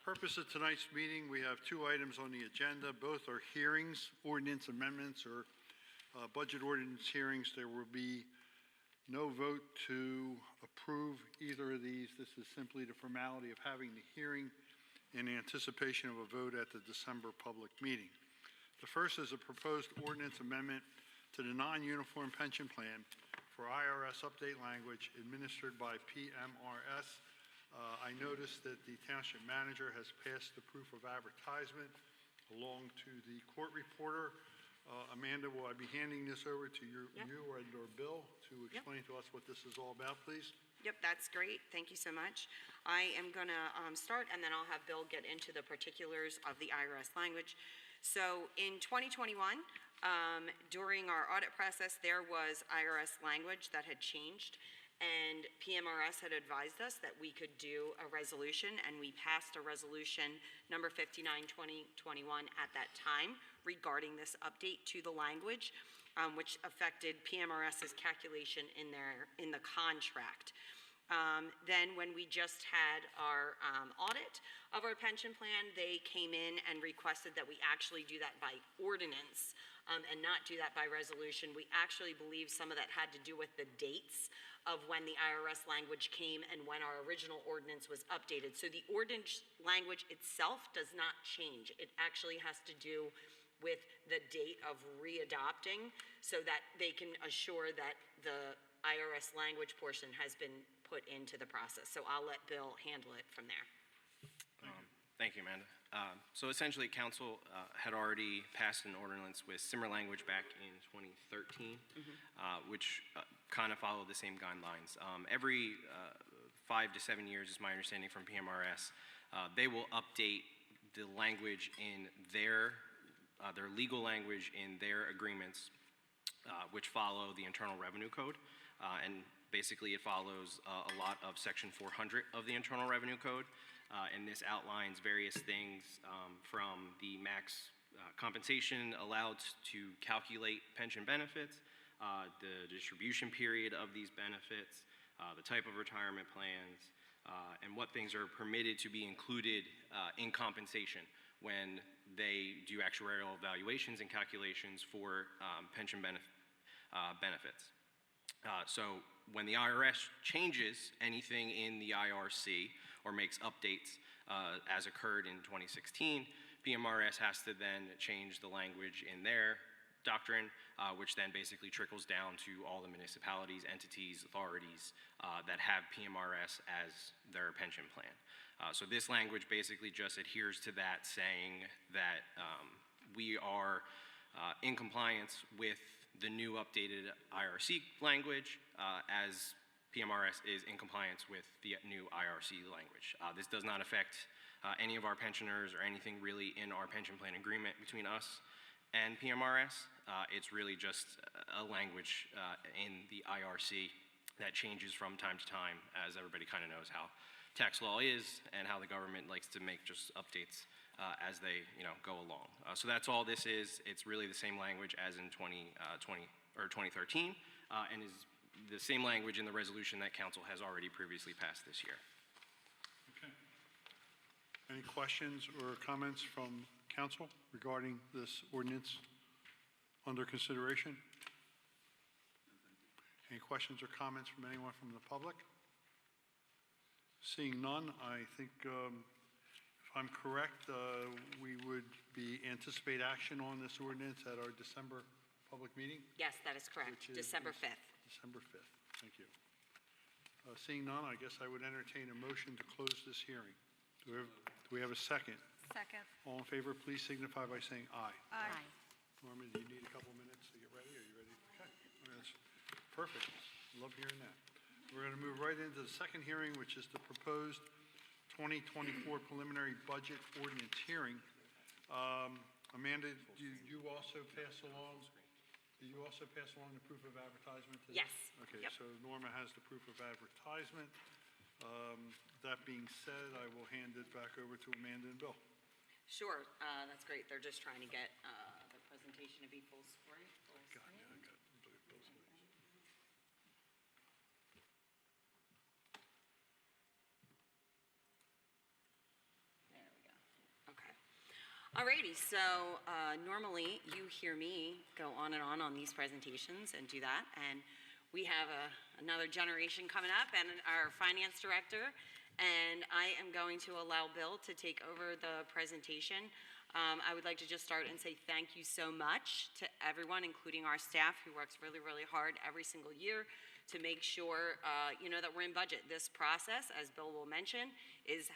Purpose of tonight's meeting, we have two items on the agenda. Both are hearings, ordinance amendments, or budget ordinance hearings. There will be no vote to approve either of these. This is simply the formality of having the hearing in anticipation of a vote at the December public meeting. The first is a proposed ordinance amendment to the non-uniform pension plan for IRS update language administered by PMRS. I noticed that the township manager has passed the proof of advertisement along to the court reporter. Amanda, will I be handing this over to you or Bill to explain to us what this is all about, please? Yep, that's great. Thank you so much. I am going to start, and then I'll have Bill get into the particulars of the IRS language. So in 2021, during our audit process, there was IRS language that had changed, and PMRS had advised us that we could do a resolution, and we passed a resolution number 59/2021 at that time regarding this update to the language, which affected PMRS's calculation in the contract. Then when we just had our audit of our pension plan, they came in and requested that we actually do that by ordinance and not do that by resolution. We actually believe some of that had to do with the dates of when the IRS language came and when our original ordinance was updated. So the ordinance language itself does not change. It actually has to do with the date of readopting so that they can assure that the IRS language portion has been put into the process. So I'll let Bill handle it from there. Thank you, Amanda. So essentially, Council had already passed an ordinance with similar language back in 2013, which kind of followed the same guidelines. Every 5 to 7 years, is my understanding from PMRS, they will update the language in their legal language in their agreements, which follow the Internal Revenue Code, and basically it follows a lot of Section 400 of the Internal Revenue Code, and this outlines various things from the max compensation allowed to calculate pension benefits, the distribution period of these benefits, the type of retirement plans, and what things are permitted to be included in compensation when they do actuarial evaluations and calculations for pension benefits. So when the IRS changes anything in the IRC or makes updates as occurred in 2016, PMRS has to then change the language in their doctrine, which then basically trickles down to all the municipalities, entities, authorities that have PMRS as their pension plan. So this language basically just adheres to that, saying that we are in compliance with the new updated IRC language as PMRS is in compliance with the new IRC language. This does not affect any of our pensioners or anything really in our pension plan agreement between us and PMRS. It's really just a language in the IRC that changes from time to time, as everybody kind of knows how tax law is and how the government likes to make just updates as they go along. So that's all this is. It's really the same language as in 2013 and is the same language in the resolution that Council has already previously passed this year. Okay. Any questions or comments from Council regarding this ordinance under consideration? Any questions or comments from anyone from the public? Seeing none, I think if I'm correct, we would anticipate action on this ordinance at our December public meeting? Yes, that is correct. December 5th. December 5th. Thank you. Seeing none, I guess I would entertain a motion to close this hearing. Do we have a second? Second. All in favor, please signify by saying aye. Aye. Norman, do you need a couple minutes to get ready? Are you ready? Okay. That's perfect. Love hearing that. We're going to move right into the second hearing, which is the proposed 2024 preliminary budget ordinance hearing. Amanda, do you also pass along? Do you also pass along the proof of advertisement? Yes. Okay. Yep. So Norma has the proof of advertisement. That being said, I will hand it back over to Amanda and Bill. Sure, that's great. They're just trying to get the presentation to be full screen. Got it. I got Bill's leads. There we Alrighty, so normally you hear me go on and on these presentations and do that, and we have another generation coming up and our finance director, and I am going to allow Bill to take over the presentation. I would like to just start and say thank you so much to everyone, including our staff who works really, really hard every single year to make sure that we're in budget. This process, as Bill will mention,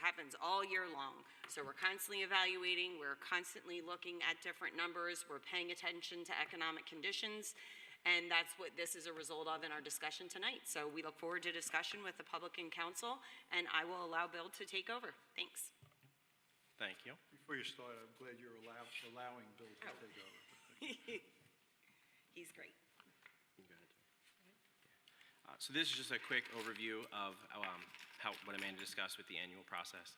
happens all year long. So we're constantly evaluating, we're constantly looking at different numbers, we're paying attention to economic conditions, and that's what this is a result of in our discussion tonight. So we look forward to discussion with the public and council, and I will allow Bill to take over. Thanks. Thank you. Before you start, I'm glad you're allowing Bill to take over. He's great. So this is just a quick overview of what Amanda discussed with the annual process.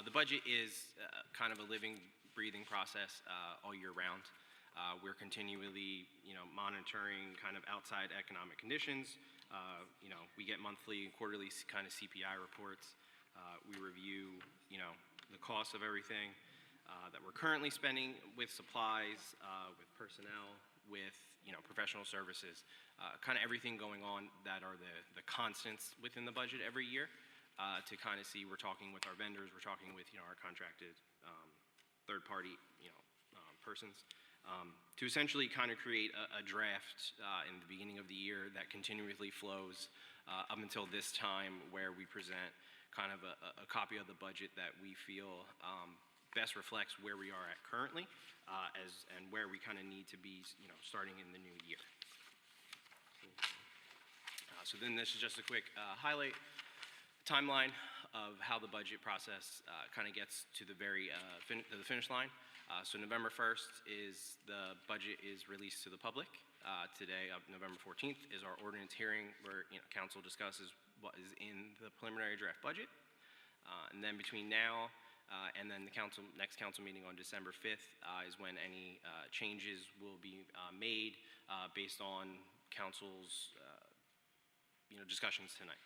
The budget is kind of a living, breathing process all year round. We're continually, monitoring kind of outside economic conditions. We get monthly and quarterly kind of CPI reports. We review, the cost of everything that we're currently spending with supplies, with personnel, with professional services, kind of everything going on that are the constants within the budget every year, to kind of see, we're talking with our vendors, we're talking with our contracted third-party persons, to essentially kind of create a draft in the beginning of the year that continuously flows up until this time, where we present kind of a copy of the budget that we feel best reflects where we are at currently, and where we kind of need to be, starting in the new year. So then this is just a quick highlight timeline of how the budget process kind of gets to the to the finish line. So November 1st is the budget is released to the public. Today, November 14th, is our ordinance hearing where council discusses what is in the preliminary draft budget. And then between now and then the next council meeting on December 5th is when any changes will be made based on council's discussions tonight.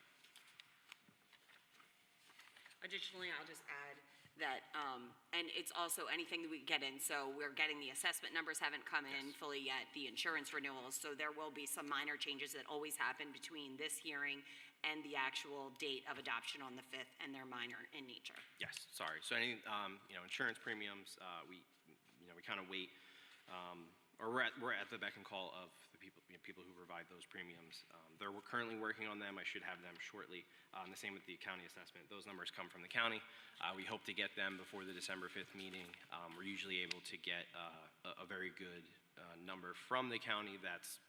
Additionally, I'll just add that, and it's also anything that we get in, so we're getting the assessment numbers haven't come in fully yet, the insurance renewals, so there will be some minor changes that always happen between this hearing and the actual date of adoption on the 5th, and they're minor in nature. Yes, sorry. So any, insurance premiums, we kind of wait, or we're at the beck and call of the people who provide those premiums. We're currently working on them. I should have them shortly. And the same with the county assessment. Those numbers come from the county. We hope to get them before the December 5th meeting. We're usually able to get a very good number from the county that's,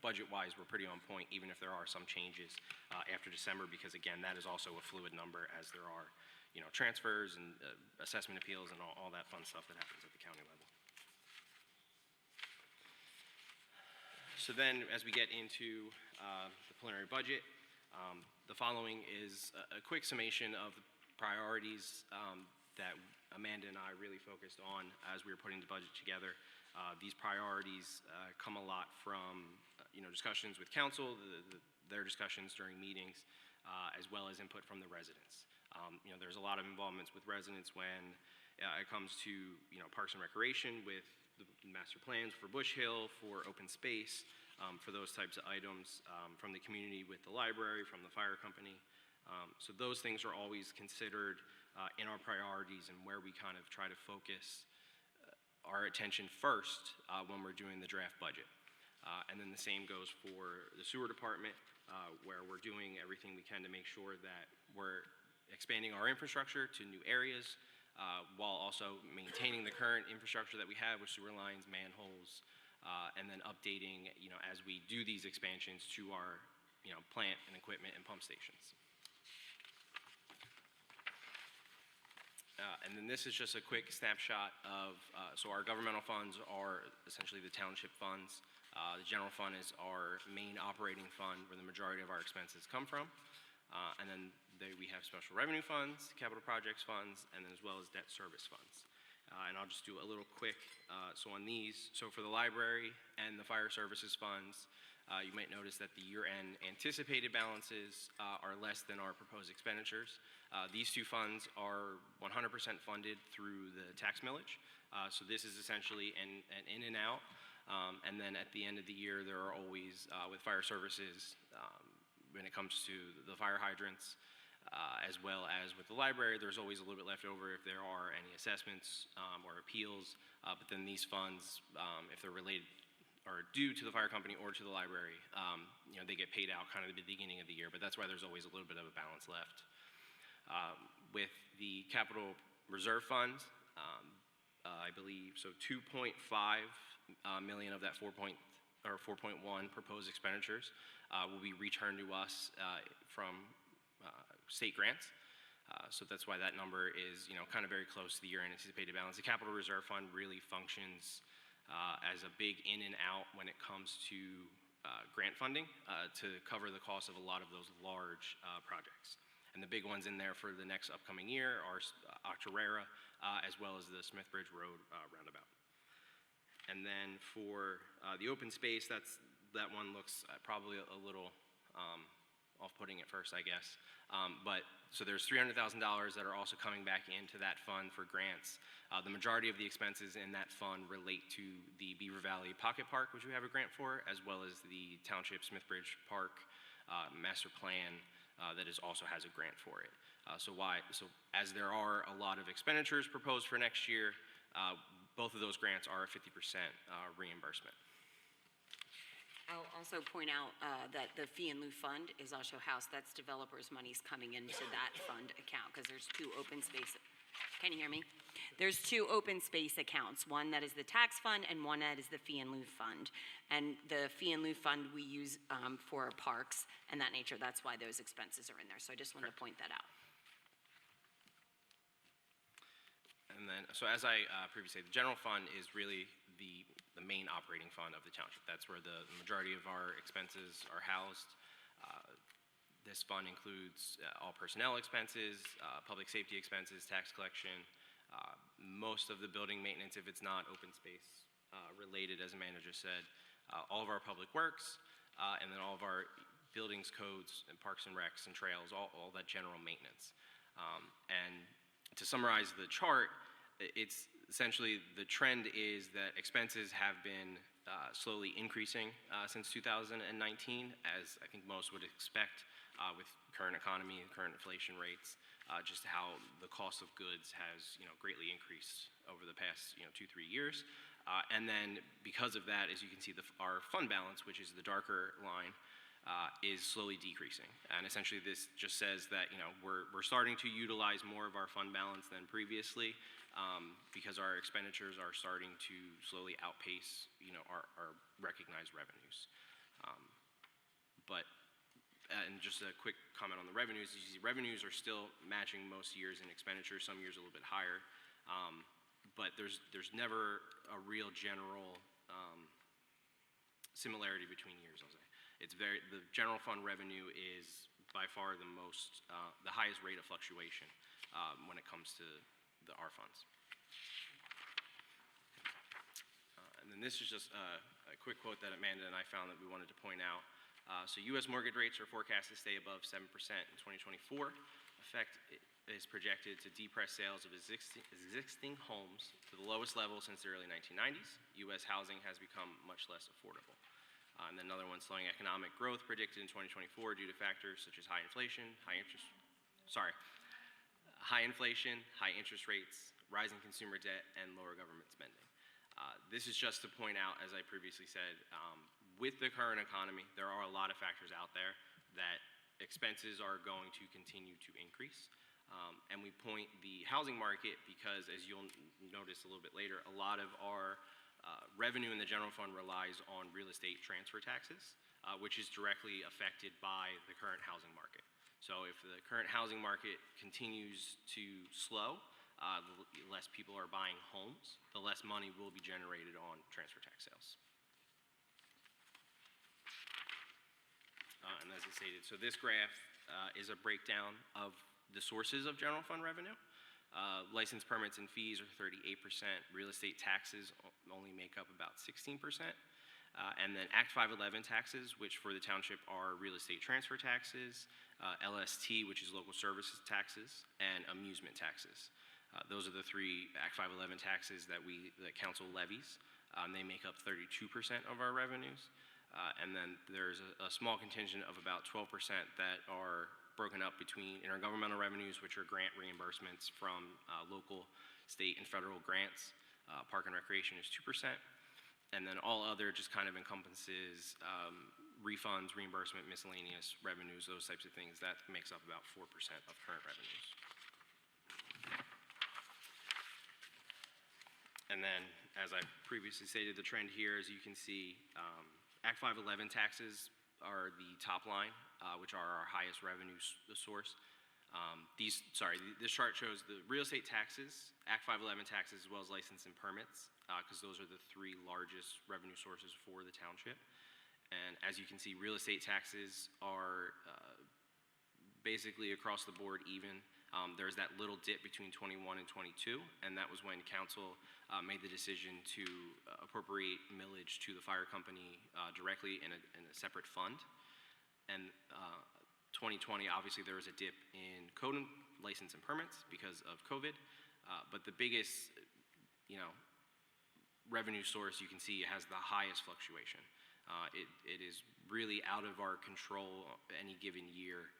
budget-wise, we're pretty on point, even if there are some changes after December, because again, that is also a fluid number, as there are, transfers and assessment appeals and all that fun stuff that happens at the county level. So then, as we get into the preliminary budget, the following is a quick summation of the priorities that Amanda and I really focused on as we were putting the budget together. These priorities come a lot from discussions with council, their discussions during meetings, as well as input from the residents. There's a lot of involvements with residents when it comes to parks and recreation, with the master plans for Bush Hill, for open space, for those types of items, from the community with the library, from the fire company. So those things are always considered in our priorities, and where we kind of try to focus our attention first when we're doing the draft budget. And then the same goes for the sewer department, where we're doing everything we can to make sure that we're expanding our infrastructure to new areas, while also maintaining the current infrastructure that we have with sewer lines, manholes, and then updating, as we do these expansions, to our, plant and equipment and pump stations. And then this is just a quick snapshot of, so our governmental funds are essentially the township funds. The general fund is our main operating fund, where the majority of our expenses come from. And then we have special revenue funds, capital projects funds, and then as well as debt service funds. And I'll just do a little quick, so on these, so for the library and the fire services funds, you might notice that the year-end anticipated balances are less than our proposed expenditures. These two funds are 100% funded through the tax millage. So this is essentially an in and out. And then at the end of the year, there are always, with fire services, when it comes to the fire hydrants, as well as with the library, there's always a little bit left over if there are any assessments or appeals. But then these funds, if they're related or due to the fire company or to the library, they get paid out kind of at the beginning of the year, but that's why there's always a little bit of a balance left. With the capital reserve funds, I believe, so 2.5 million of that 4.1 proposed expenditures will be returned to us from state grants. So that's why that number is, kind of very close to the year-end anticipated balance. The capital reserve fund really functions as a big in and out when it comes to grant funding to cover the cost of a lot of those large projects. And the big ones in there for the next upcoming year are Octorara, as well as the Smithbridge Road roundabout. And then for the open space, that one looks probably a little off-putting at first, I guess. So there's $300,000 that are also coming back into that fund for grants. The majority of the expenses in that fund relate to the Beaver Valley Pocket Park, which we have a grant for, as well as the Township Smithbridge Park master plan that also has a grant for it. So as there are a lot of expenditures proposed for next year, both of those grants are a 50% reimbursement. I'll also point out that the fee in lieu fund is also housed, that's developers' monies coming into that fund account, because there's two open space, can you hear me? There's two open space accounts, one that is the tax fund and one that is the fee in lieu fund. And the fee in lieu fund we use for parks and that nature, that's why those expenses are in there. So I just wanted to point that out. And then, so as I previously said, the general fund is really the main operating fund of the township. That's where the majority of our expenses are housed. This fund includes all personnel expenses, public safety expenses, tax collection, most of the building maintenance if it's not open space related, as Amanda just said, all of our public works, and then all of our buildings, codes, and parks and recs and trails, all that general maintenance. And to summarize the chart, it's essentially the trend is that expenses have been slowly increasing since 2019, as I think most would expect with current economy and current inflation rates, just how the cost of goods has greatly increased over the past 2-3 years. And then because of that, as you can see, our fund balance, which is the darker line, is slowly decreasing. And essentially this just says that we're starting to utilize more of our fund balance than previously because our expenditures are starting to slowly outpace our recognized revenues. And just a quick comment on the revenues, you see revenues are still matching most years in expenditures, some years a little bit higher, but there's never a real general similarity between years, I'll say. The general fund revenue is by far the highest rate of fluctuation when it comes to our funds. And then this is just a quick quote that Amanda and I found that we wanted to point out. So U.S. mortgage rates are forecast to stay above 7% in 2024. Effect is projected to depress sales of existing homes to the lowest level since the early 1990s. U.S. housing has become much less affordable. And then another one, slowing economic growth predicted in 2024 due to factors such as high inflation, high interest rates, rising consumer debt, and lower government spending. This is just to point out, as I previously said, with the current economy, there are a lot of factors out there that expenses are going to continue to increase. And we point the housing market because, as you'll notice a little bit later, a lot of our revenue in the general fund relies on real estate transfer taxes, which is directly affected by the current housing market. So if the current housing market continues to slow, the less people are buying homes, the less money will be generated on transfer tax sales. And as I stated, so this graph is a breakdown of the sources of general fund revenue. License permits and fees are 38%. Real estate taxes only make up about 16%. And then Act 511 taxes, which for the township are real estate transfer taxes, LST, which is local services taxes, and amusement taxes. Those are the three Act 511 taxes that council levies. They make up 32% of our revenues. And then there's a small contingent of about 12% that are broken up between intergovernmental revenues, which are grant reimbursements from local, state, and federal grants. Park and recreation is 2%. And then all other just kind of encompasses refunds, reimbursement, miscellaneous revenues, those types of things. That makes up about 4% of current revenues. And then, as I previously stated, the trend here, as you can see, Act 511 taxes are the top line, which are our highest revenue source. This chart shows the real estate taxes, Act 511 taxes, as well as license and permits, because those are the three largest revenue sources for the township. And as you can see, real estate taxes are basically across the board even. There's that little dip between 21 and 22, and that was when council made the decision to appropriate millage to the fire company directly in a separate fund. And 2020, obviously there was a dip in code and license and permits because of COVID, but the biggest, revenue source you can see has the highest fluctuation. It is really out of our control any given year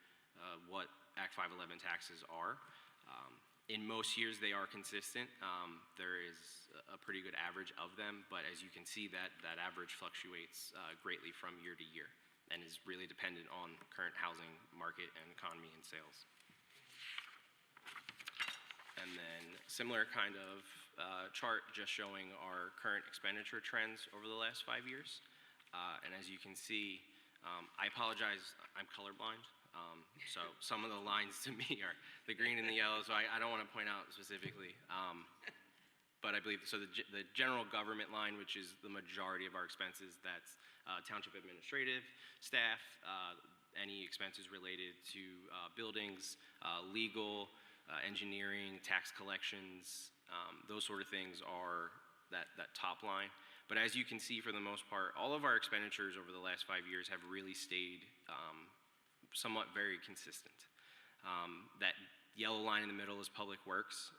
what Act 511 taxes are. In most years, they are consistent. There is a pretty good average of them, but as you can see, that average fluctuates greatly from year to year and is really dependent on current housing market and economy and sales. And then similar kind of chart just showing our current expenditure trends over the last 5 years. And as you can see, I apologize, I'm colorblind. So some of the lines to me are the green and the yellow, so I don't want to point out specifically. But I believe, so the general government line, which is the majority of our expenses, that's township administrative staff, any expenses related to buildings, legal, engineering, tax collections, those sort of things are that top line. But as you can see, for the most part, all of our expenditures over the last 5 years have really stayed somewhat very consistent. That yellow line in the middle is public works.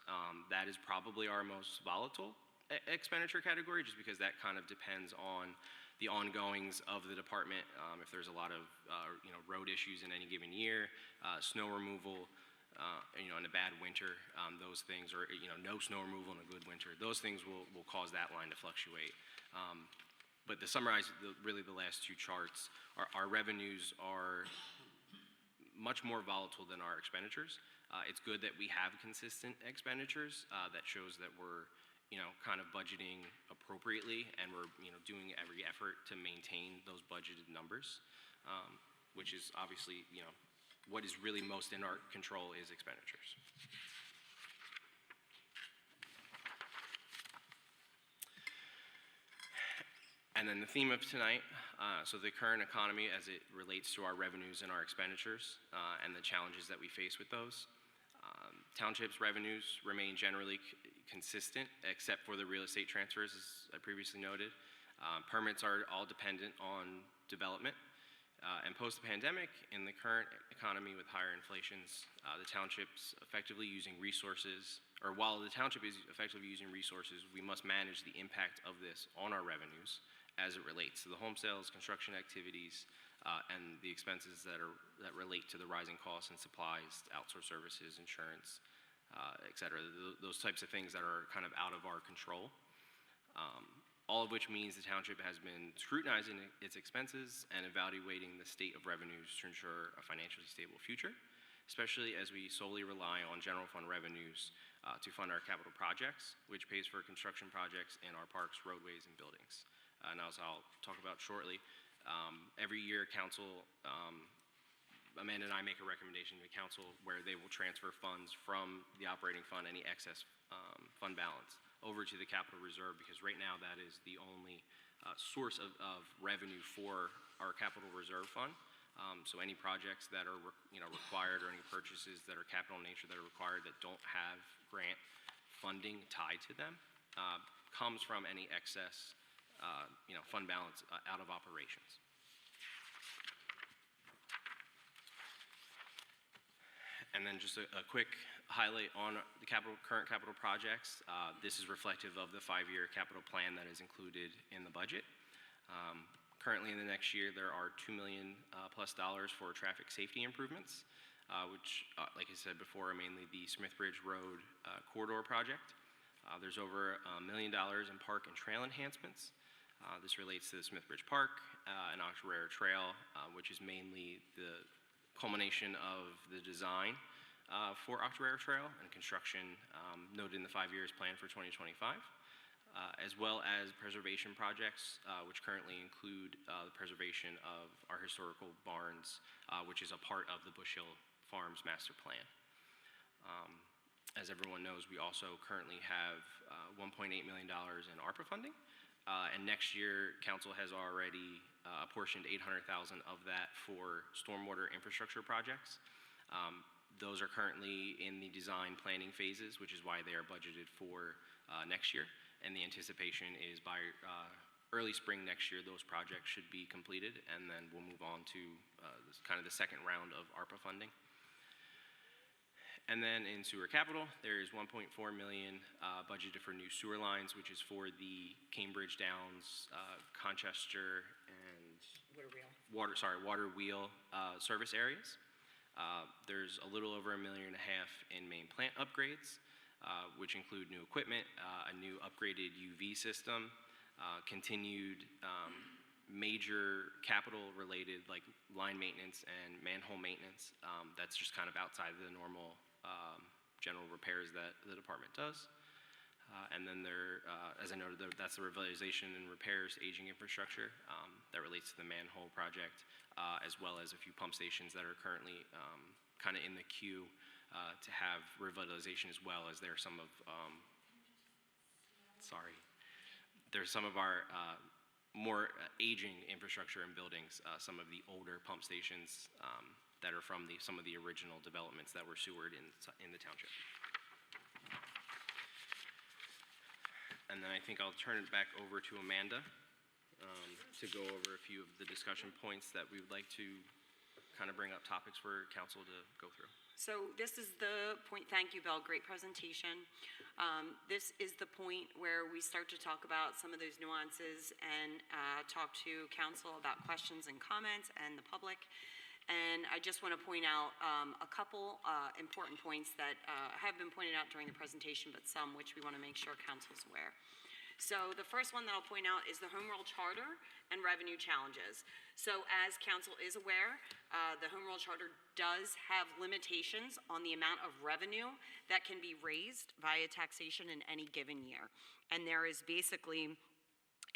That is probably our most volatile expenditure category, just because that kind of depends on the ongoings of the department. If there's a lot of road issues in any given year, snow removal, in a bad winter, those things, or no snow removal in a good winter, those things will cause that line to fluctuate. But to summarize really the last two charts, our revenues are much more volatile than our expenditures. It's good that we have consistent expenditures. That shows that we're, kind of budgeting appropriately, and we're, doing every effort to maintain those budgeted numbers, which is obviously, what is really most in our control is expenditures. And then the theme of tonight, so the current economy as it relates to our revenues and our expenditures, and the challenges that we face with those. Township's revenues remain generally consistent, except for the real estate transfers, as I previously noted. Permits are all dependent on development. And post-pandemic, in the current economy with higher inflations, the township's effectively using resources, or while the township is effectively using resources, we must manage the impact of this on our revenues as it relates to the home sales, construction activities, and the expenses that relate to the rising costs and supplies, outsourced services, insurance, et cetera. Those types of things that are kind of out of our control. All of which means the township has been scrutinizing its expenses and evaluating the state of revenues to ensure a financially stable future, especially as we solely rely on general fund revenues to fund our capital projects, which pays for construction projects in our parks, roadways, and buildings. And as I'll talk about shortly, every year council, Amanda and I make a recommendation to council where they will transfer funds from the operating fund, any excess fund balance, over to the capital reserve, because right now that is the only source of revenue for our capital reserve fund. So any projects that are required, or any purchases that are capital in nature that are required that don't have grant funding tied to them, comes from any excess fund balance out of operations. And then just a quick highlight on the current capital projects. This is reflective of the 5-year capital plan that is included in the budget. Currently in the next year, there are $2 million plus for traffic safety improvements, which, like I said before, are mainly the Smithbridge Road corridor project. There's over $1 million in park and trail enhancements. This relates to the Smithbridge Park and Octorara Trail, which is mainly the culmination of the design for Octorara Trail and construction noted in the 5 years plan for 2025, as well as preservation projects, which currently include the preservation of our historical barns, which is a part of the Bush Hill Farms master plan. As everyone knows, we also currently have $1.8 million in ARPA funding, and next year, council has already apportioned $800,000 of that for stormwater infrastructure projects. Those are currently in the design planning phases, which is why they are budgeted for next year. And the anticipation is by early spring next year, those projects should be completed, and then we'll move on to kind of the second round of ARPA funding. And then in sewer capital, there is $1.4 million budgeted for new sewer lines, which is for the Cambridge Downs, Conchester, and Water Wheel service areas. There's a little over $1.5 million in main plant upgrades, which include new equipment, a new upgraded UV system, continued major capital related like line maintenance and manhole maintenance. That's just kind of outside of the normal general repairs that the department does. And then there, as I noted, that's the revitalization and repairs aging infrastructure that relates to the manhole project, as well as a few pump stations that are currently kind of in the queue to have revitalization, as well as there's some of, there's some of our more aging infrastructure and buildings, some of the older pump stations that are from some of the original developments that were sewered in the township. And then I think I'll turn it back over to Amanda to go over a few of the discussion points that we would like to kind of bring up topics for council to go through. So this is the point, thank you, Bill, great presentation. This is the point where we start to talk about some of those nuances and talk to council about questions and comments and the public. And I just want to point out a couple important points that have been pointed out during the presentation, but some which we want to make sure council's aware. So the first one that I'll point out is the Home Rule Charter and revenue challenges. So as council is aware, the Home Rule Charter does have limitations on the amount of revenue that can be raised via taxation in any given year. And there is basically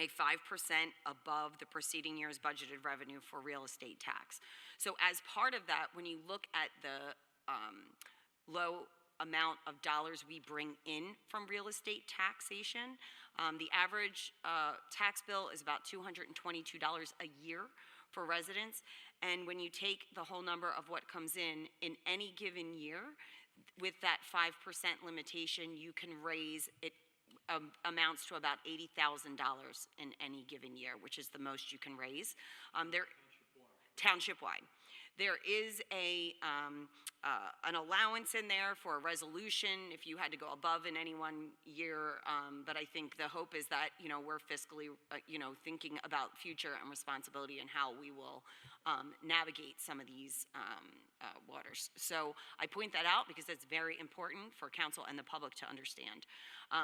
a 5% above the preceding year's budgeted revenue for real estate tax. So as part of that, when you look at the low amount of dollars we bring in from real estate taxation, the average tax bill is about $222 a year for residents. And when you take the whole number of what comes in any given year, with that 5% limitation, you can raise it amounts to about $80,000 in any given year, which is the most you can raise. Township-wide. There is an allowance in there for a resolution if you had to go above in any one year, but I think the hope is that, we're fiscally, thinking about future and responsibility and how we will navigate some of these waters. So I point that out because it's very important for council and the public to understand,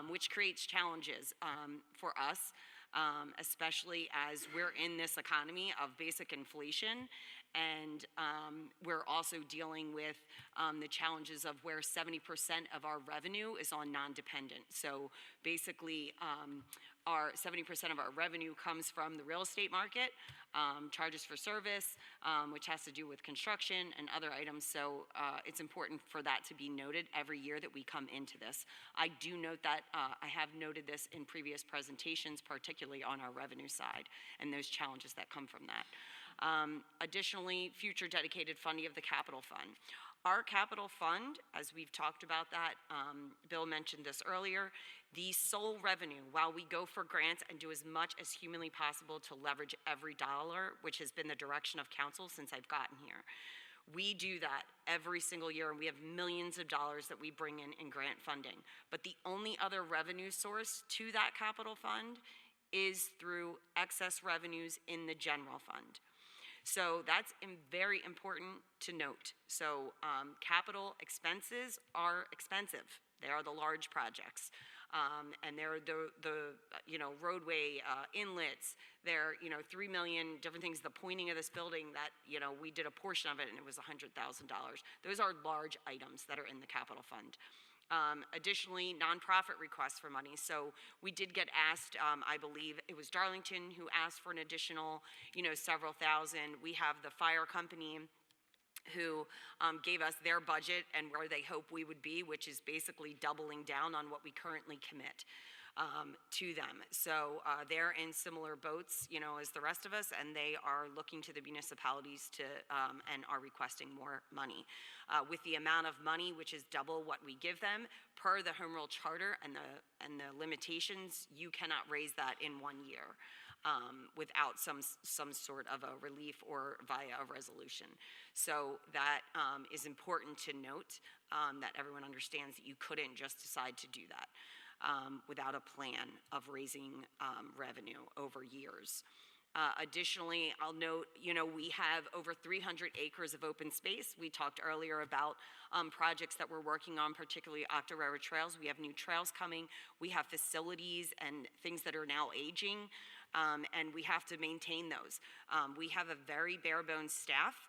which creates challenges for us, especially as we're in this economy of basic inflation. And we're also dealing with the challenges of where 70% of our revenue is on non-dependent. So basically, our 70% of our revenue comes from the real estate market, charges for service, which has to do with construction and other items. So it's important for that to be noted every year that we come into this. I do note that I have noted this in previous presentations, particularly on our revenue side, and those challenges that come from that. Additionally, future dedicated funding of the capital fund. Our capital fund, as we've talked about that, Bill mentioned this earlier, the sole revenue, while we go for grants and do as much as humanly possible to leverage every dollar, which has been the direction of council since I've gotten here, we do that every single year, and we have millions of dollars that we bring in grant funding. But the only other revenue source to that capital fund is through excess revenues in the general fund. So that's very important to note. So capital expenses are expensive. They are the large projects. And they're the roadway inlets. They're, 3 million different things. The pointing of this building that, we did a portion of it and it was $100,000. Those are large items that are in the capital fund. Additionally, nonprofit requests for money. So we did get asked, I believe it was Darlington who asked for an additional, several thousand. We have the fire company who gave us their budget and where they hope we would be, which is basically doubling down on what we currently commit to them. So they're in similar boats, as the rest of us, and they are looking to the municipalities to and are requesting more money. With the amount of money, which is double what we give them, per the Home Rule Charter and the limitations, you cannot raise that in 1 year without some sort of a relief or via a resolution. So that is important to note, that everyone understands that you couldn't just decide to do that without a plan of raising revenue over years. Additionally, I'll note, we have over 300 acres of open space. We talked earlier about projects that we're working on, particularly Octorara Trails. We have new trails coming. We have facilities and things that are now aging, and we have to maintain those. We have a very bare bones staff,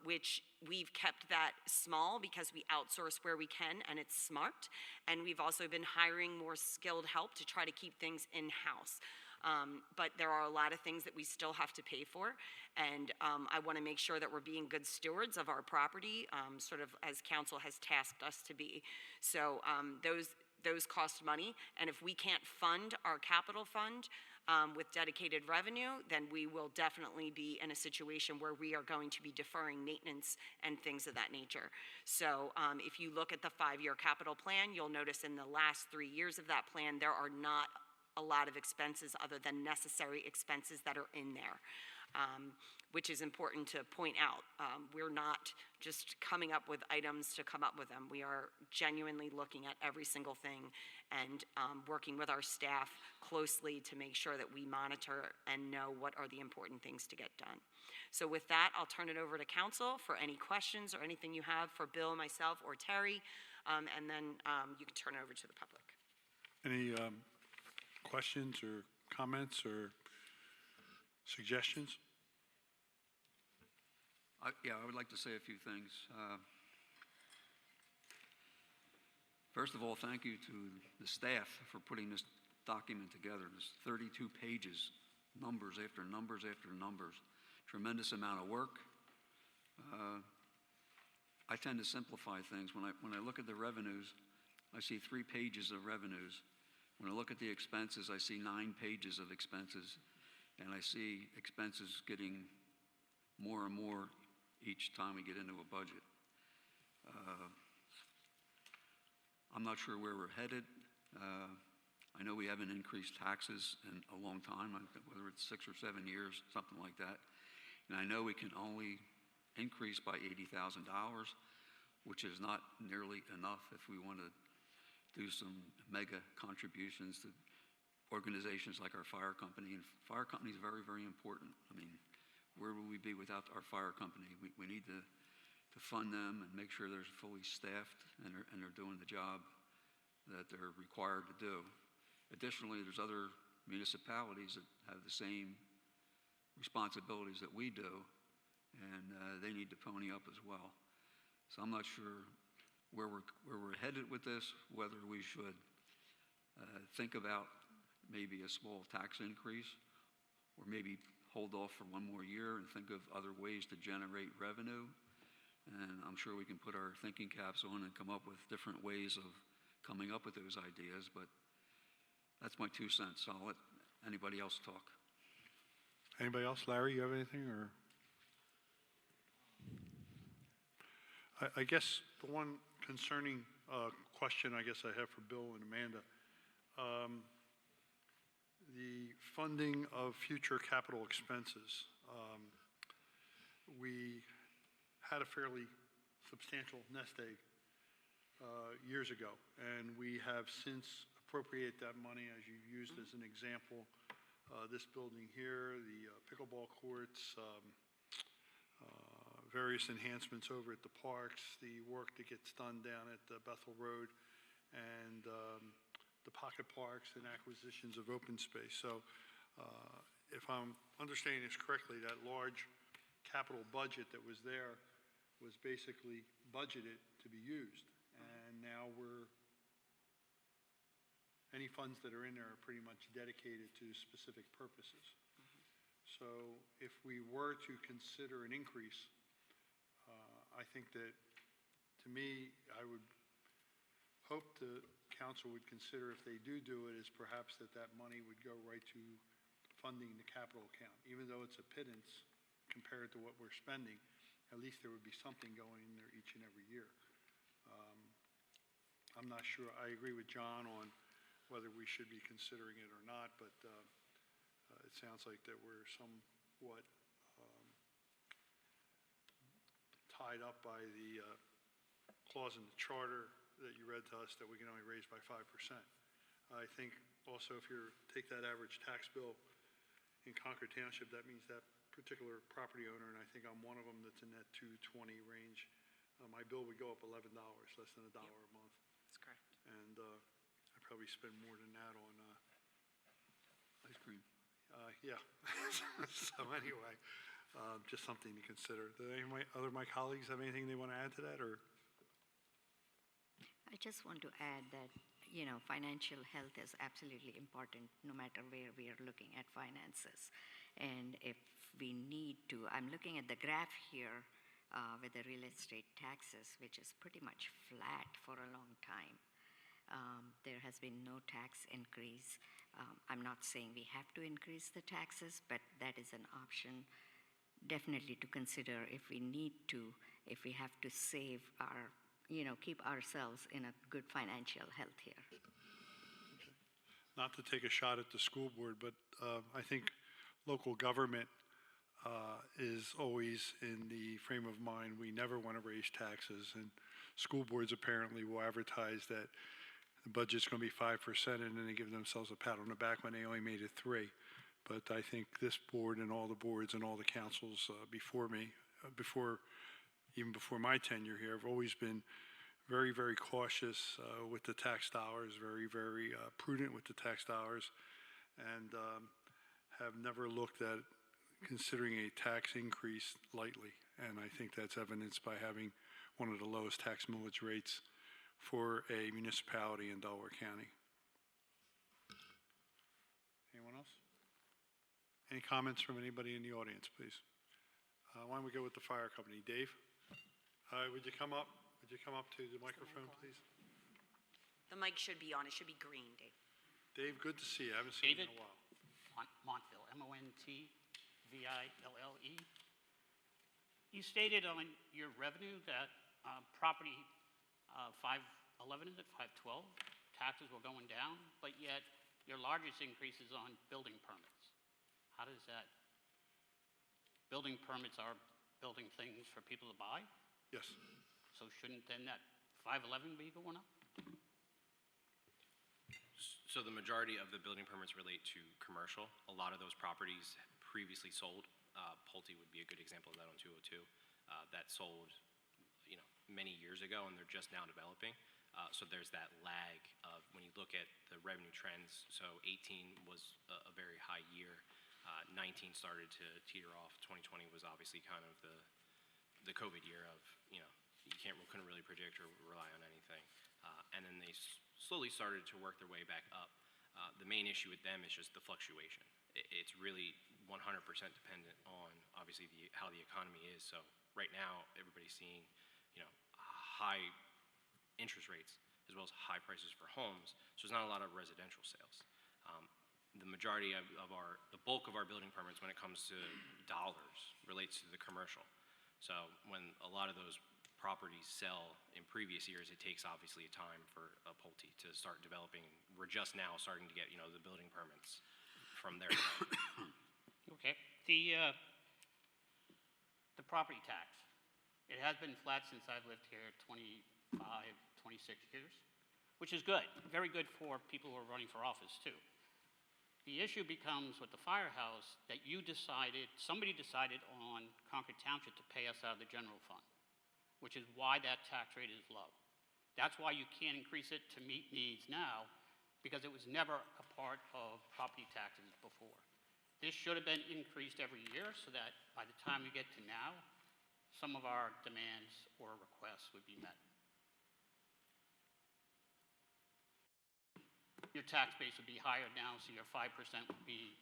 which we've kept that small because we outsource where we can, and it's smart. And we've also been hiring more skilled help to try to keep things in-house. But there are a lot of things that we still have to pay for, and I want to make sure that we're being good stewards of our property, sort of as council has tasked us to be. So those cost money, and if we can't fund our capital fund with dedicated revenue, then we will definitely be in a situation where we are going to be deferring maintenance and things of that nature. So if you look at the 5-year capital plan, you'll notice in the last 3 years of that plan, there are not a lot of expenses other than necessary expenses that are in there, which is important to point out. We're not just coming up with items to come up with them. We are genuinely looking at every single thing and working with our staff closely to make sure that we monitor and know what are the important things to get done. So with that, I'll turn it over to council for any questions or anything you have for Bill, myself, or Terry, and then you can turn it over to the public. Any questions or comments or suggestions? I would like to say a few things. First of all, thank you to the staff for putting this document together. There's 32 pages, numbers after numbers after numbers. Tremendous amount of work. I tend to simplify things. When I look at the revenues, I see 3 pages of revenues. When I look at the expenses, I see 9 pages of expenses, and I see expenses getting more and more each time we get into a budget. I'm not sure where we're headed. I know we haven't increased taxes in a long time, whether it's 6 or 7 years, something like that. And I know we can only increase by $80,000, which is not nearly enough if we want to do some mega contributions to organizations like our fire company. And fire company is very, very important. I mean, where would we be without our fire company? We need to fund them and make sure they're fully staffed and they're doing the job that they're required to do. Additionally, there's other municipalities that have the same responsibilities that we do, and they need to pony up as well. So I'm not sure where we're headed with this, whether we should think about maybe a small tax increase, or maybe hold off for 1 more year and think of other ways to generate revenue. And I'm sure we can put our thinking caps on and come up with different ways of coming up with those ideas, but that's my 2 cents. So I'll let anybody else talk. Anybody else? Larry, you have anything? Or I guess the one concerning question I guess I have for Bill and Amanda, the funding of future capital expenses. We had a fairly substantial nest egg years ago, and we have since appropriated that money, as you used as an example, this building here, the pickleball courts, various enhancements over at the parks, the work that gets done down at Bethel Road, and the pocket parks and acquisitions of open space. So if I'm understanding this correctly, that large capital budget that was there was basically budgeted to be used. And now any funds that are in there are pretty much dedicated to specific purposes. So if we were to consider an increase, I think that, to me, I would hope the council would consider, if they do it, is perhaps that money would go right to funding the capital account. Even though it's a pittance compared to what we're spending, at least there would be something going in there each and every year. I'm not sure, I agree with John on whether we should be considering it or not, but it sounds like that we're somewhat tied up by the clause in the charter that you read to us that we can only raise by 5%. I think also if you take that average tax bill in Concord Township, that means that particular property owner, and I think I'm one of them that's in that 220 range, my bill would go up $11, less than $1 a month. That's correct. And I'd probably spend more than that on, Ice cream. yeah. So anyway, just something to consider. Do any of my colleagues have anything they want to add to that, or? I just want to add that, financial health is absolutely important no matter where we are looking at finances. And if we need to, I'm looking at the graph here with the real estate taxes, which is pretty much flat for a long time. There has been no tax increase. I'm not saying we have to increase the taxes, but that is an option definitely to consider if we need to, if we have to save our, keep ourselves in a good financial health here. Not to take a shot at the school board, but I think local government is always in the frame of mind, we never want to raise taxes, and school boards apparently will advertise that the budget's going to be 5%, and then they give themselves a pat on the back when they only made it 3%. But I think this board and all the boards and all the councils before me, even before my tenure here, have always been very, very cautious with the tax dollars, very, very prudent with the tax dollars, and have never looked at considering a tax increase lightly. And I think that's evidenced by having one of the lowest tax millage rates for a municipality in Delaware County. Anyone else? Any comments from anybody in the audience, please? Why don't we go with the fire company? Dave, would you come up? Would you come up to the microphone, please? The mic should be on. It should be green, Dave. Dave, good to see you. I haven't seen you in a while. Montville, Montville. You stated on your revenue that property 511, is it 512, taxes were going down, but yet your largest increase is on building permits. How does that? Building permits are building things for people to buy, Yes. so shouldn't then that 511 be going up? So the majority of the building permits relate to commercial. A lot of those properties previously sold. Pulte would be a good example of that on 202. That sold, many years ago, and they're just now developing. So there's that lag of when you look at the revenue trends. So 18 was a very high year. 19 started to teeter off. 2020 was obviously kind of the COVID year of, you couldn't really predict or rely on anything. And then they slowly started to work their way back up. The main issue with them is just the fluctuation. It's really 100% dependent on, obviously, how the economy is. So right now, everybody's seeing, high interest rates as well as high prices for homes. So there's not a lot of residential sales. The majority of the bulk of our building permits when it comes to dollars relates to the commercial. So when a lot of those properties sell in previous years, it takes obviously a time for a Pulte to start developing. We're just now starting to get, the building permits from there. Okay. The property tax, it has been flat since I've lived here 25, 26 years, which is good, very good for people who are running for office too. The issue becomes with the firehouse that somebody decided on Concord Township to pay us out of the general fund, which is why that tax rate is low. That's why you can't increase it to meet needs now, because it was never a part of property taxes before. This should have been increased every year so that by the time we get to now, some of our demands or requests would be met. Your tax base would be higher now, so your 5% would be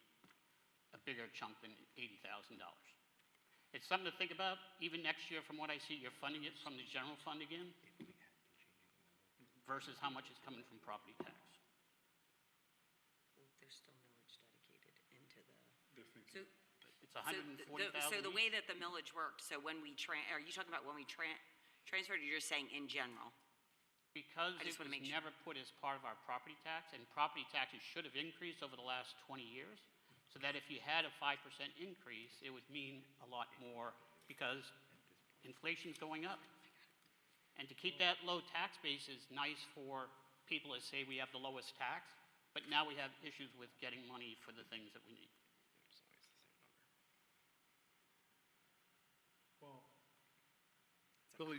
a bigger chunk than $80,000. It's something to think about. Even next year, from what I see, you're funding it from the general fund again versus how much is coming from property tax. There's still millage dedicated into the, It's 140,000. so the way that the millage worked, so when we, are you talking about when we transferred, or you're just saying in general? Because I it just wanna was make sure. never put as part of our property tax, and property taxes should have increased over the last 20 years, so that if you had a 5% increase, it would mean a lot more because inflation's going up. And to keep that low tax base is nice for people that say we have the lowest tax, but now we have issues with getting money for the things that we need.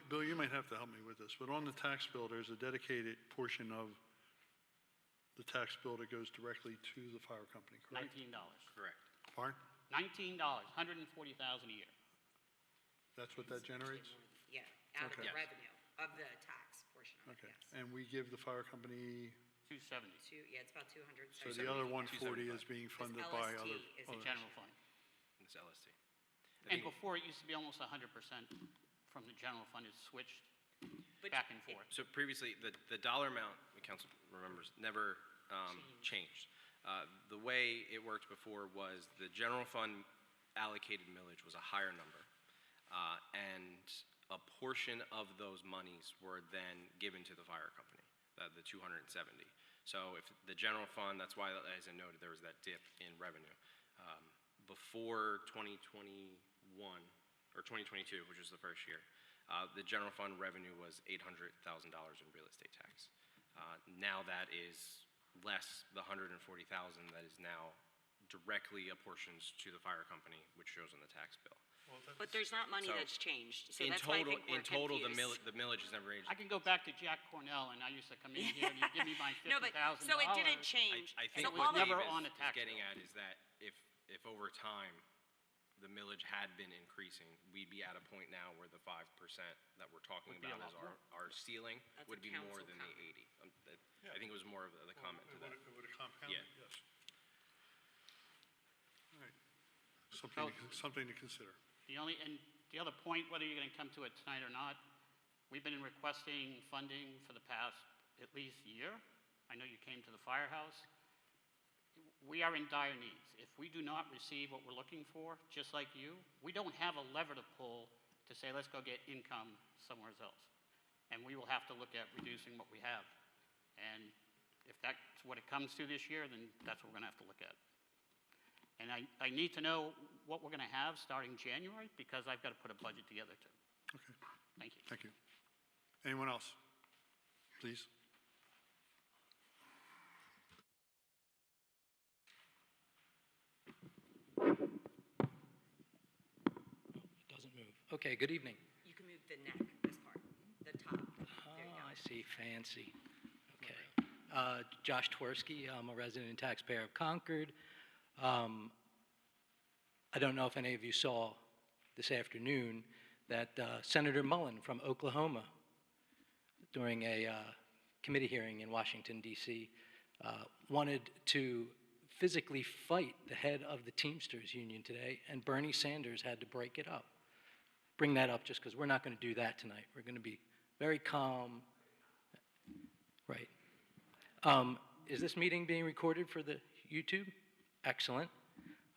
Bill, you might have to help me with this, but on the tax bill, there's a dedicated portion of the tax bill that goes directly to the fire company, correct? $19. Correct. Pardon? $19, $140,000 a year. That's what that generates? Yeah, out of the Okay. revenue, of the tax portion of it, Okay, yes. and we give the fire company, 270. Yeah, it's about 200. so the other 140 is being funded by LST other. is a others. General fund. This LST. And before, it used to be almost 100% from the general fund. It's switched But back and forth. So previously, the dollar amount, the council remembers, never changed. The way it worked before was the general fund allocated millage was a higher number, and a portion of those monies were then given to the fire company, the 270. So if the general fund, that's why, as I noted, there was that dip in revenue. Before 2021, or 2022, which was the first year, the general fund revenue was $800,000 in real estate tax. Now that is less the $140,000 that is now directly apportioned to the fire company, which shows on the tax bill. But there's not money So, that's changed, so In that's why I total, think we're in total, confused. the millage has never changed. I can go back to Jack Cornell, and I used to come in here, and he'd give me my No, but, $50,000. so it didn't change. I think So what all of- Dave never is on a tax getting bill. at is that if over time, the millage had been increasing, we'd be at a point now where the 5% that we're talking Would be a about as lot our ceiling That's a would be more council than comment. the 80. I think it was more of the comment to that. It would have compounded, Yeah. yes. All right. Something to consider. The other point, whether you're going to come to it tonight or not, we've been requesting funding for the past at least year. I know you came to the firehouse. We are in dire needs. If we do not receive what we're looking for, just like you, we don't have a lever to pull to say, let's go get income somewhere else. And we will have to look at reducing what we have. And if that's what it comes to this year, then that's what we're going to have to look at. And I need to know what we're going to have starting January, because I've got to put a budget together too. Okay, Thank you. thank you. Anyone else? Please. Doesn't move. Okay, good evening. You can move the neck, this part, the top. There you Oh, go. I see, fancy. Okay. Josh Twersky, I'm a resident and taxpayer of Concord. I don't know if any of you saw this afternoon that Senator Mullen from Oklahoma, during a committee hearing in Washington, D.C., wanted to physically fight the head of the Teamsters Union today, and Bernie Sanders had to break it up. Bring that up just because we're not going to do that tonight. We're going to be very calm. Right. Is this meeting being recorded for the YouTube? Excellent.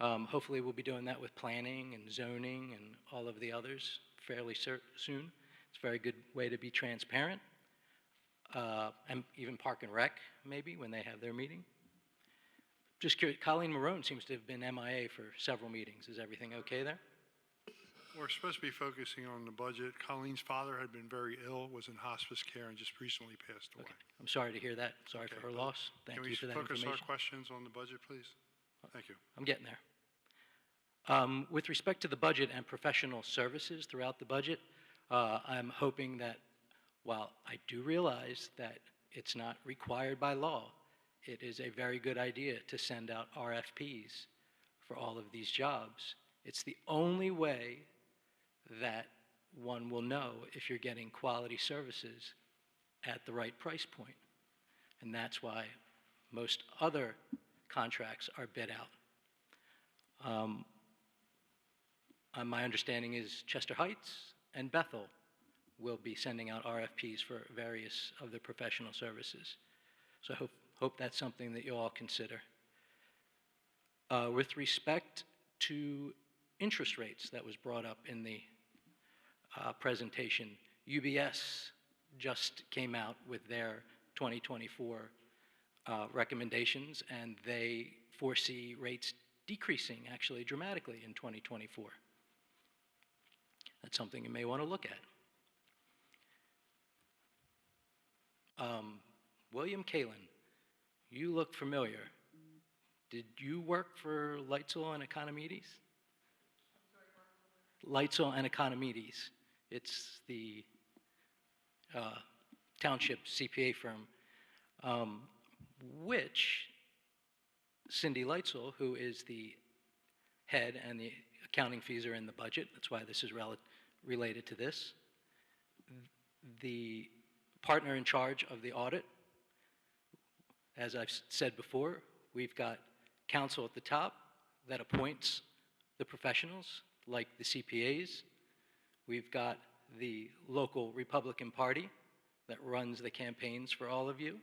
Hopefully we'll be doing that with planning and zoning and all of the others fairly soon. As It's a very good way to be transparent. And even Park and Rec, maybe, when they have their meeting. Just curious, Colleen Marone seems to have been MIA for several meetings. Is everything okay there? We're supposed to be focusing on the budget. Colleen's father had been very ill, was in hospice care, and just recently passed away. Okay. I'm sorry to hear that. Sorry Okay, for her but loss. Thank you for that Can we focus our information. questions on the budget, please? Thank you. I'm getting there. With respect to the budget and professional services throughout the budget, I'm hoping that while I do realize that it's not required by law, it is a very good idea to send out RFPs for all of these jobs. It's the only way that one will know if you're getting quality services at the right price point. And that's why most other contracts are bid out. My understanding is Chester Heights and Bethel will be sending out RFPs for various of the professional services. So I hope that's something that you all consider. With respect to interest rates that was brought up in the presentation, UBS just came out with their 2024 recommendations, and they foresee rates decreasing actually dramatically in 2024. That's something you may want to look at. William Kalin, you look familiar. Did you work for Lightsell and Economides? Lightsell and Economides. It's the township CPA firm, which Cindy Lightsell, who is the head, and the accounting fees are in the budget. That's why this is related to this. The partner in charge of the audit, as I've said before, we've got counsel at the top that appoints the professionals, like the CPAs. We've got the local Republican Party that runs the campaigns for all of you.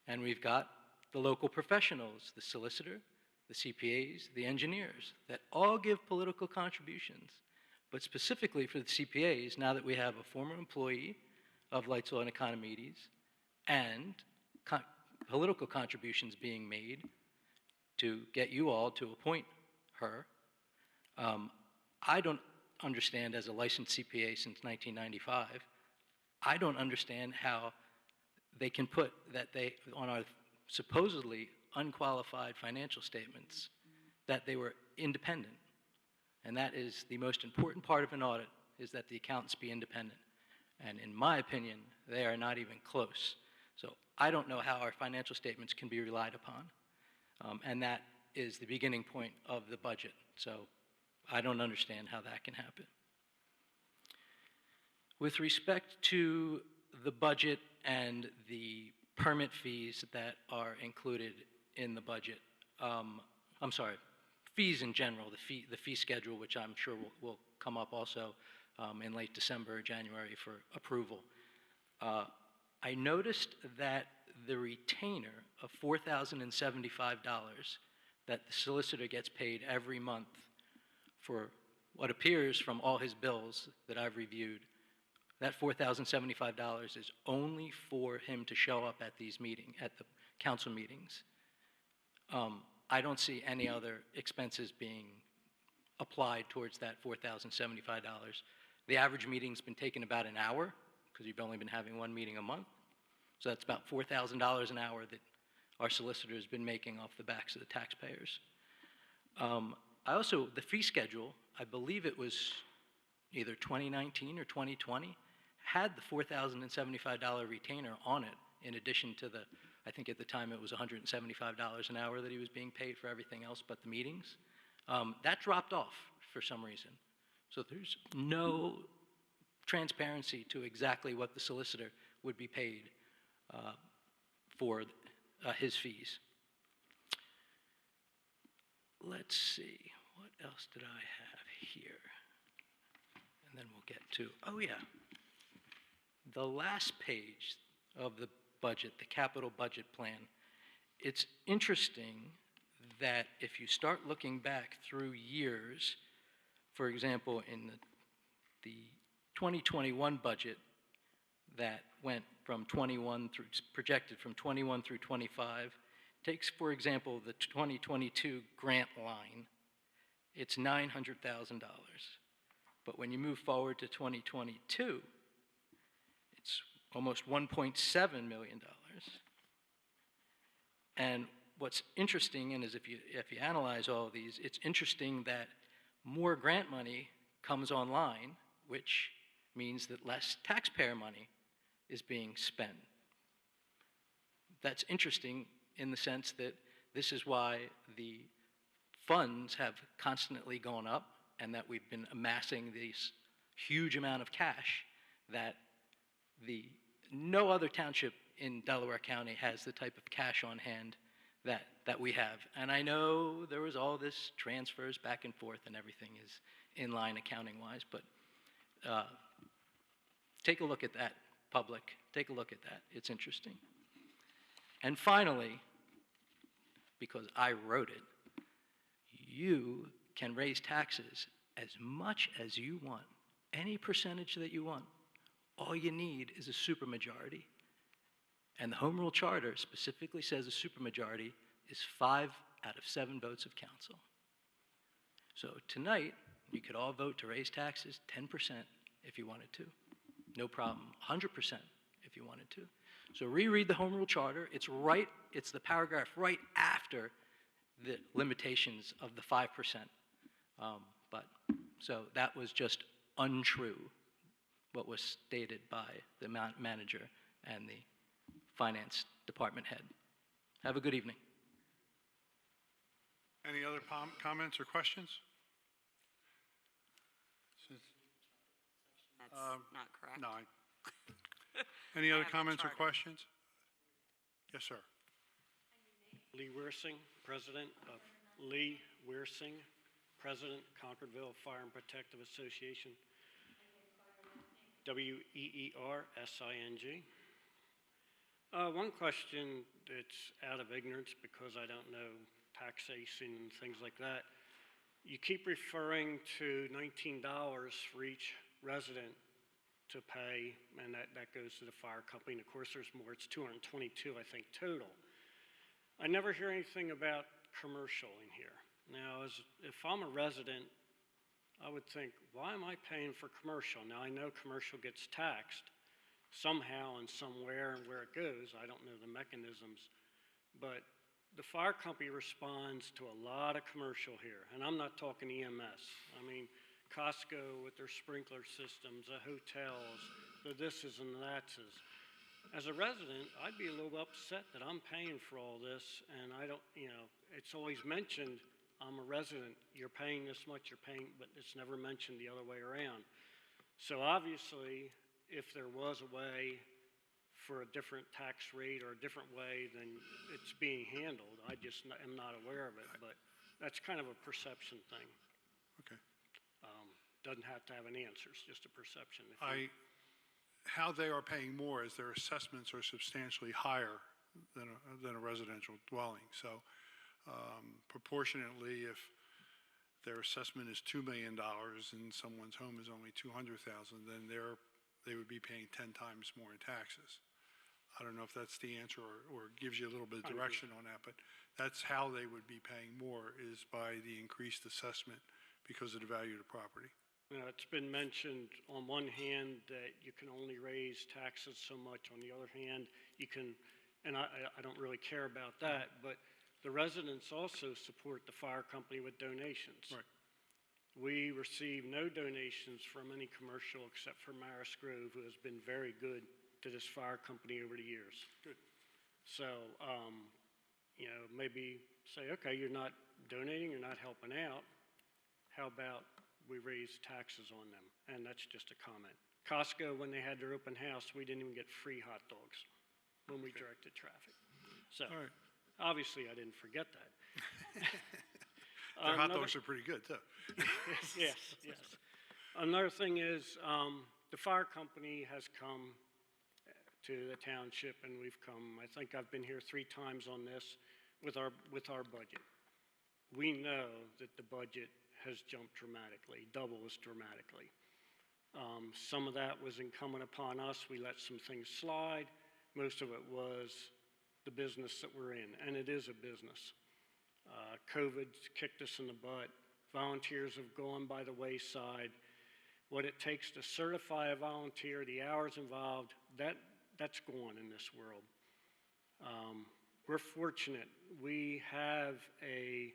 And we've got the local professionals, the solicitor, the CPAs, the engineers, that all give political contributions. But specifically for the CPAs, now that we have a former employee of Lightsell and Economides and political contributions being made to get you all to appoint her, I don't understand, as a licensed CPA since 1995, I don't understand how they can put that they, on our supposedly unqualified financial statements, that they were independent. And that is the most important part of an audit, is that the accountants be independent. And in my opinion, they are not even close. So I don't know how our financial statements can be relied upon. And that is the beginning point of the budget. So I don't understand how that can happen. With respect to the budget and the permit fees that are included in the budget, I'm sorry, fees in general, the fee schedule, which I'm sure will come up also in late December or January for approval. I noticed that the retainer of $4,075 that the solicitor gets paid every month for what appears from all his bills that I've reviewed, that $4,075 is only for him to show up at these meetings, at the council meetings. I don't see any other expenses being applied towards that $4,075. The average meeting's been taking about an hour, because you've only been having one meeting a month. So that's about $4,000 an hour that our solicitor has been making off the backs of the taxpayers. I also, the fee schedule, I believe it was either 2019 or 2020, had the $4,075 retainer on it, in addition to the, I think at the time it was $175 an hour that he was being paid for everything else but the meetings. That dropped off for some reason. So there's no transparency to exactly what the solicitor would be paid for his fees. Let's see, what else did I have here? And then we'll get to, oh yeah, the last page of the budget, the capital budget plan. It's interesting that if you start looking back through years, for example, in the 2021 budget that went from 21 through, projected from 21 through 25, takes, for example, the 2022 grant line, it's $900,000. But when you move forward to 2022, it's almost $1.7 million. And what's interesting, and is if you analyze all of these, it's interesting that more grant money comes online, which means that less taxpayer money is being spent. That's interesting in the sense that this is why the funds have constantly gone up and that we've been amassing this huge amount of cash that no other township in Delaware County has the type of cash on hand that we have. And I know there was all this transfers back and forth and everything is in line accounting-wise, but take a look at that, public. Take a look at that. It's interesting. And finally, because I wrote it, you can raise taxes as much as you want, any percentage that you want. All you need is a supermajority. And the Home Rule Charter specifically says a supermajority is 5 out of 7 votes of council. So tonight, you could all vote to raise taxes 10% if you wanted to. No problem. 100% if you wanted to. So reread the Home Rule Charter. It's the paragraph right after the limitations of the 5%. So that was just untrue, what was stated by the manager and the finance department head. Have a good evening. Any other comments or questions? That's not correct. No. Any other have the comments or charter. questions? Yes, sir. Lee Weersing, President of Lee Weersing, President, Concordville Fire and Protective Association. WEERSING. One question that's out of ignorance because I don't know taxation and things like that. You keep referring to $19 for each resident to pay, and that goes to the fire company. And of course, there's more. It's $222, I think, total. I never hear anything about commercial in here. Now, if I'm a resident, I would think, why am I paying for commercial? Now, I know commercial gets taxed somehow and somewhere, and where it goes, I don't know the mechanisms. But the fire company responds to a lot of commercial here, and I'm not talking EMS. I mean, Costco with their sprinkler systems, the hotels, the thises and thatses. As a resident, I'd be a little upset that I'm paying for all this, and I don't, it's always mentioned, I'm a resident, you're paying this much, you're paying, but it's never mentioned the other way around. So obviously, if there was a way for a different tax rate or a different way than it's being handled, I just am not aware of it, but that's kind of a perception thing. Okay. Doesn't have to have an answer, it's just a perception. How they are paying more is their assessments are substantially higher than a residential dwelling. So proportionately, if their assessment is $2 million and someone's home is only $200,000, then they would be paying 10 times more in taxes. I don't know if that's the answer or gives you a little bit of direction on that, but that's how they would be paying more, is by the increased assessment because of the value of the property. It's been mentioned on one hand that you can only raise taxes so much. On the other hand, you can, and I don't really care about that, but the residents also support the fire company with donations. Right. We receive no donations from any commercial except for Maris Grove, who has been very good to this fire company over the years. Good. So, maybe say, okay, you're not donating, you're not helping out. How about we raise taxes on them? And that's just a comment. Costco, when they had their open house, we didn't even get free hot dogs when we directed traffic. So, All right. obviously, I didn't forget that. Their hot dogs are pretty good, too. Yes. Another thing is, the fire company has come to the township, and we've come, I think I've been here 3 times on this, with our budget. We know that the budget has jumped dramatically, doubles dramatically. Some of that was incumbent upon us. We let some things slide. Most of it was the business that we're in, and it is a business. COVID kicked us in the butt. Volunteers have gone by the wayside. What it takes to certify a volunteer, the hours involved, that's gone in this world. We're fortunate. We have a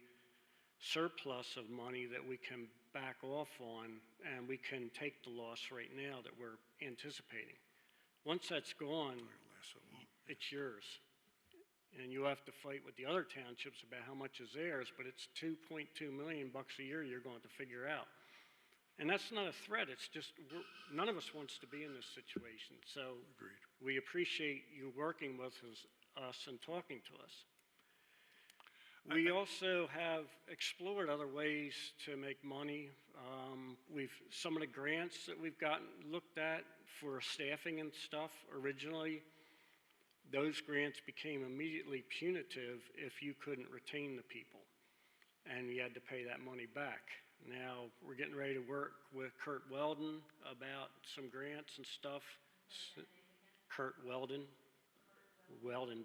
surplus of money that we can back off on, and we can take the loss right now that we're anticipating. Once that's gone, it's yours. And you have to fight with the other townships about how much is theirs, but it's $2.2 million a year you're going to figure out. And that's not a threat, it's just, none of us wants to be in this situation. So we appreciate you working with us and talking to us. We also have explored other ways to make money. Some of the grants that we've gotten looked at for staffing and stuff originally, those grants became immediately punitive if you couldn't retain the people, and you had to pay that money back. Now, we're getting ready to work with Kurt Weldon about some grants and stuff. Kurt Weldon,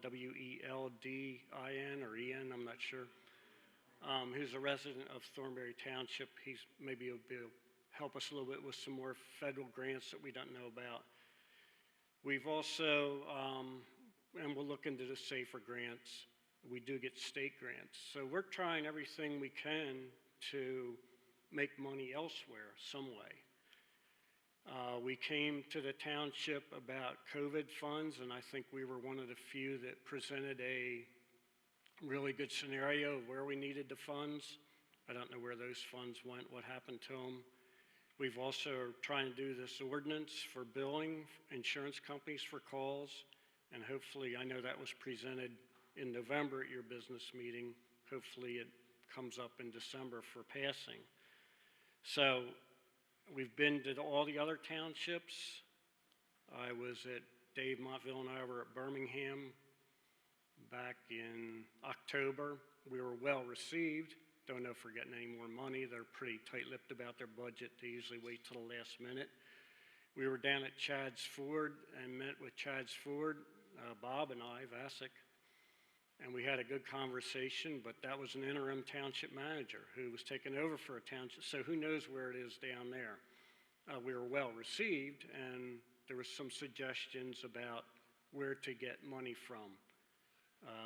W-E-L-D-I-N or E-N, I'm not sure. Who's a resident of Thornbury Township. Maybe he'll help us a little bit with some more federal grants that we don't know about. We've also, and we'll look into the SAFER grants. We do get state grants. So we're trying everything we can to make money elsewhere some way. We came to the township about COVID funds, and I think we were one of the few that presented a really good scenario of where we needed the funds. I don't know where those funds went, what happened to them. We've also trying to do this ordinance for billing insurance companies for calls, and hopefully, I know that was presented in November at your business meeting. Hopefully it comes up in December for passing. So we've been to all the other townships. I was at Dave Montville and I were at Birmingham back in October. We were well received. Don't know if we're getting any more money. They're pretty tight-lipped about their budget. They usually wait till the last minute. We were down at Chad's Ford and met with Chad's Ford, Bob and I, Vasic, and we had a good conversation, but that was an interim township manager who was taking over for a township, so who knows where it is down there. We were well received, and there was some suggestions about where to get money from.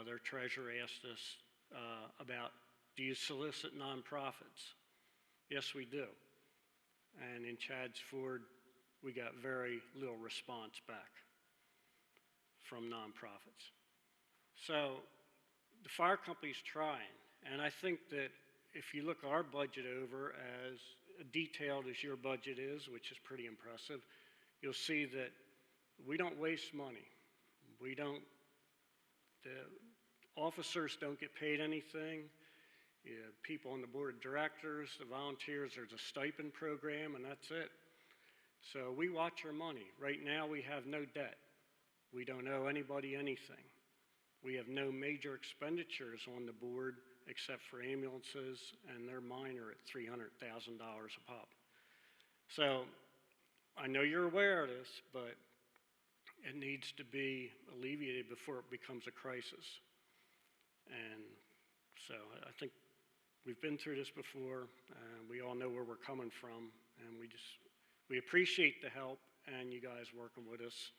Their treasurer asked us about, do you solicit nonprofits? Yes, we do. And in Chad's Ford, we got very little response back from nonprofits. So the fire company's trying, and I think that if you look our budget over as detailed as your budget is, which is pretty impressive, you'll see that we don't waste money. The officers don't get paid anything. People on the board of directors, the volunteers, there's a stipend program, and that's it. So we watch our money. Right now, we have no debt. We don't owe anybody anything. We have no major expenditures on the board except for ambulances, and they're minor at $300,000 a pop. So I know you're aware of this, but it needs to be alleviated before it becomes a crisis. And so I think we've been through this before, and we all know where we're coming from, and we appreciate the help and you guys working with us.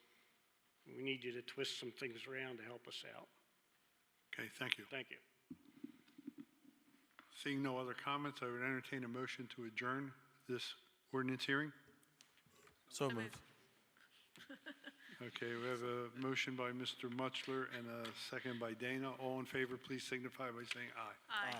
We need you to twist some things around to help us out. Okay, thank you. Thank you. Seeing no other comments, I would entertain a motion to adjourn this ordinance hearing. So moved. Okay, we have a motion by Mr. Mutchler and a second by Dana. All in favor, please signify by saying aye. Aye.